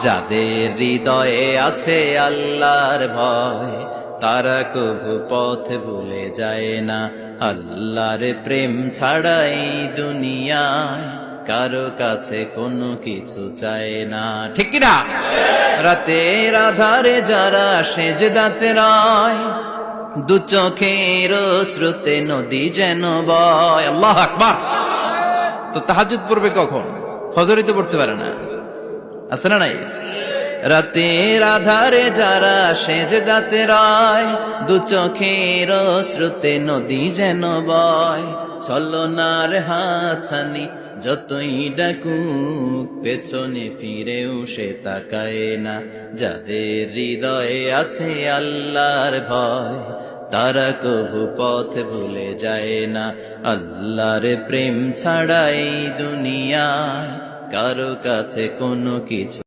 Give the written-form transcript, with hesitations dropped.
যাদের হৃদয়ে আছে আল্লাহর ভয়, তারা কবু পথ ভুলে যায় না। আল্লাহর প্রেম ছাড়া এই দুনিয়ায় কারো কাছে কোনো কিছু চায় না। ঠিক কিনা? রাতের আধারে যারা সেজদাতে রয়, দু চোখের শ্রুতে নদী যেন বয়। আল্লাহু আকবার। তো তাহাজ্জুদ পড়বে কখন? ফজরই তো পড়তে পারে না, আছে না নাই? রাতের আধারে যারা সেজদাতে রয়, দু চোখের শ্রুতে নদী যেন বয়। ছলনার হাতছানি যতই ডাকুক, পেছনে ফিরেও সে তাকায় না। যাদের হৃদয়ে আছে আল্লাহর ভয়, তারা কবু পথ ভুলে যায় না। আল্লাহর প্রেম ছাড়া এই দুনিয়ায় কারো কাছে কোনো কিছু